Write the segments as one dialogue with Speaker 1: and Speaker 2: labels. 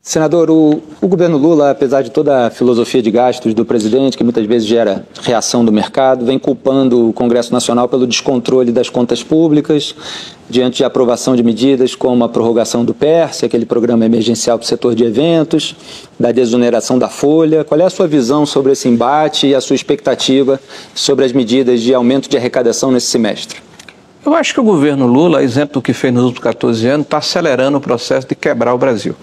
Speaker 1: Senador, o governo Lula, apesar de toda a filosofia de gastos do presidente, que muitas vezes gera reação do mercado, vem culpando o Congresso Nacional pelo descontrole das contas públicas, diante de aprovação de medidas como a prorrogação do PERSE, aquele programa emergencial para o setor de eventos, da desoneração da folha. Qual é a sua visão sobre esse embate e a sua expectativa sobre as medidas de aumento de arrecadação nesse semestre?
Speaker 2: Eu acho que o governo Lula, exemplo do que fez nos últimos 14 anos, está acelerando o processo de quebrar o Brasil.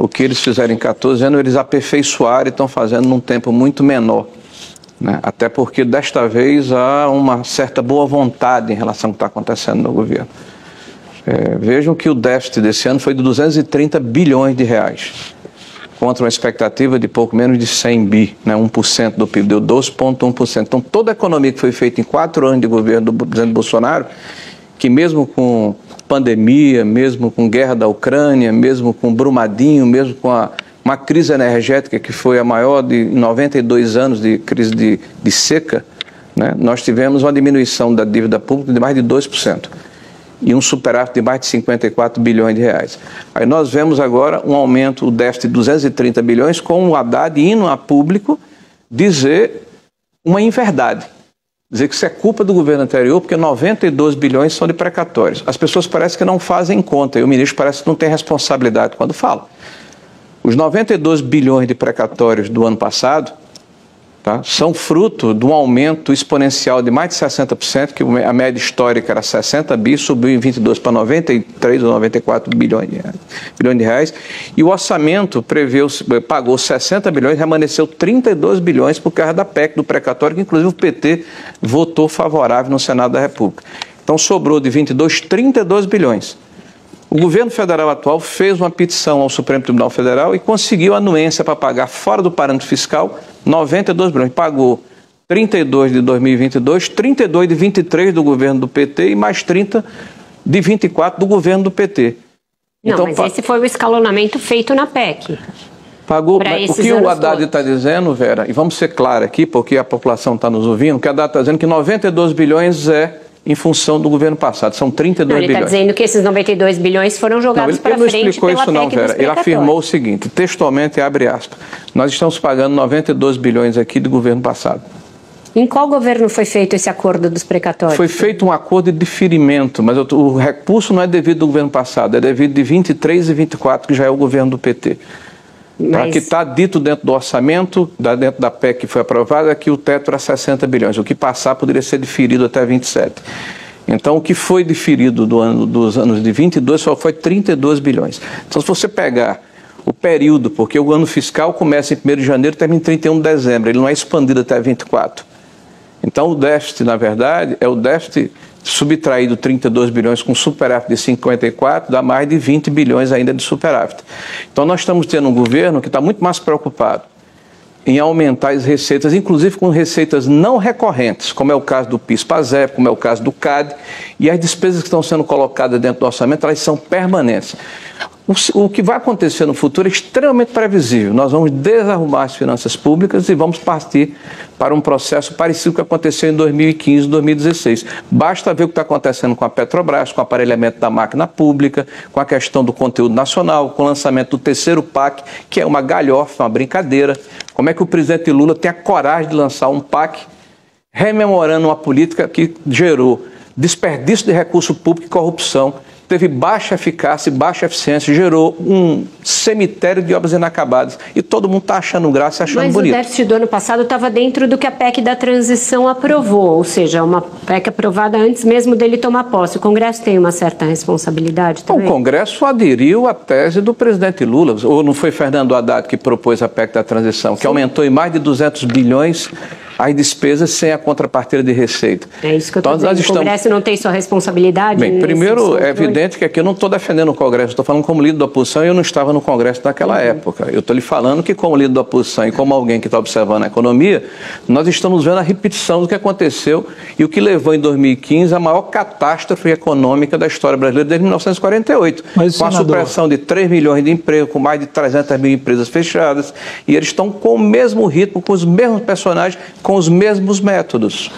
Speaker 2: O que eles fizeram em 14 anos, eles aperfeiçoaram e estão fazendo num tempo muito menor. Até porque, desta vez, há uma certa boa vontade em relação ao que está acontecendo no governo. Vejam que o déficit desse ano foi de 230 bilhões de reais, contra uma expectativa de pouco menos de 100 bi, 1% do PIB, deu 12,1%. Então, toda a economia que foi feita em 4 anos de governo do presidente Bolsonaro, que mesmo com pandemia, mesmo com guerra da Ucrânia, mesmo com Brumadinho, mesmo com uma crise energética que foi a maior de 92 anos de crise de seca, nós tivemos uma diminuição da dívida pública de mais de 2% e um superávit de mais de 54 bilhões de reais. Aí nós vemos agora um aumento, o déficit de 230 bilhões, com o Haddad indo a público dizer uma inverdade. Dizer que isso é culpa do governo anterior, porque 92 bilhões são de precatórios. As pessoas parecem que não fazem conta, e o ministro parece que não tem responsabilidade quando fala. Os 92 bilhões de precatórios do ano passado são fruto de um aumento exponencial de mais de 60%, que a média histórica era 60 bi, subiu em 22 para 93 ou 94 bilhões de reais, e o orçamento pagou 60 bilhões, remanesceu 32 bilhões por causa da PEC do precatório, que inclusive o PT votou favorável no Senado da República. Então sobrou de 22, 32 bilhões. O governo federal atual fez uma petição ao Supremo Tribunal Federal e conseguiu a anuência para pagar fora do parâmetro fiscal 92 bilhões. Pagou 32 de 2022, 32 de 23 do governo do PT e mais 30 de 24 do governo do PT.
Speaker 3: Não, então, mas esse foi o escalonamento feito na PEC.
Speaker 2: Pagou. O que o Haddad está dizendo, Vera, e vamos ser claros aqui, porque a população está nos ouvindo, que o Haddad está dizendo que 92 bilhões é em função do governo passado, são 32 bilhões.
Speaker 3: Ele está dizendo que esses 92 bilhões foram jogados para frente.
Speaker 2: Ele não explicou isso não, Vera. Ele afirmou o seguinte, textualmente, abre aspas, nós estamos pagando 92 bilhões aqui do governo passado.
Speaker 3: Em qual governo foi feito esse acordo dos precatórios?
Speaker 2: Foi feito um acordo de diferimento, mas o recurso não é devido do governo passado, é devido de 23 e 24, que já é o governo do PT. Mas... que está dito dentro do orçamento, dentro da PEC que foi aprovada, que o teto era 60 bilhões. O que passar poderia ser diferido até 27. Então, o que foi diferido dos anos de 22 só foi 32 bilhões. Então, se você pegar o período, porque o ano fiscal começa em 1º de janeiro e termina em 31 de dezembro, ele não é expandido até 24. Então, o déficit, na verdade, é o déficit subtraído 32 bilhões com superávit de 54, dá mais de 20 bilhões ainda de superávit. Então nós estamos tendo um governo que está muito mais preocupado em aumentar as receitas, inclusive com receitas não recorrentes, como é o caso do PIS/PASEP, como é o caso do CAD, e as despesas que estão sendo colocadas dentro do orçamento, elas são permanentes. O que vai acontecer no futuro é extremamente previsível. Nós vamos desarrumar as finanças públicas e vamos partir para um processo parecido com o que aconteceu em 2015 e 2016. Basta ver o que está acontecendo com a Petrobras, com o aparelhamento da máquina pública, com a questão do conteúdo nacional, com o lançamento do terceiro PAC, que é uma galhofa, uma brincadeira. Como é que o presidente Lula tem a coragem de lançar um PAC rememorando uma política que gerou desperdício de recurso público e corrupção, teve baixa eficácia e baixa eficiência, gerou um cemitério de obras inacabadas. E todo mundo está achando graça e achando bonito.
Speaker 3: Mas o déficit do ano passado estava dentro do que a PEC da transição aprovou, ou seja, uma PEC aprovada antes mesmo dele tomar posse. O Congresso tem uma certa responsabilidade também?
Speaker 2: O Congresso aderiu à tese do presidente Lula. Ou não foi Fernando Haddad que propôs a PEC da transição, que aumentou em mais de 200 bilhões as despesas sem a contrapartida de receita.
Speaker 3: É isso que eu estou dizendo. O Congresso não tem sua responsabilidade?
Speaker 2: Bem, primeiro, é evidente que aqui eu não estou defendendo o Congresso, estou falando como líder da oposição e eu não estava no Congresso naquela época. Eu estou lhe falando que como líder da oposição e como alguém que está observando a economia, nós estamos vendo a repetição do que aconteceu e o que levou em 2015 a maior catástrofe econômica da história brasileira desde 1948. Com a supressão de 3 milhões de empregos, com mais de 300 mil empresas fechadas, e eles estão com o mesmo ritmo, com os mesmos personagens, com os mesmos métodos.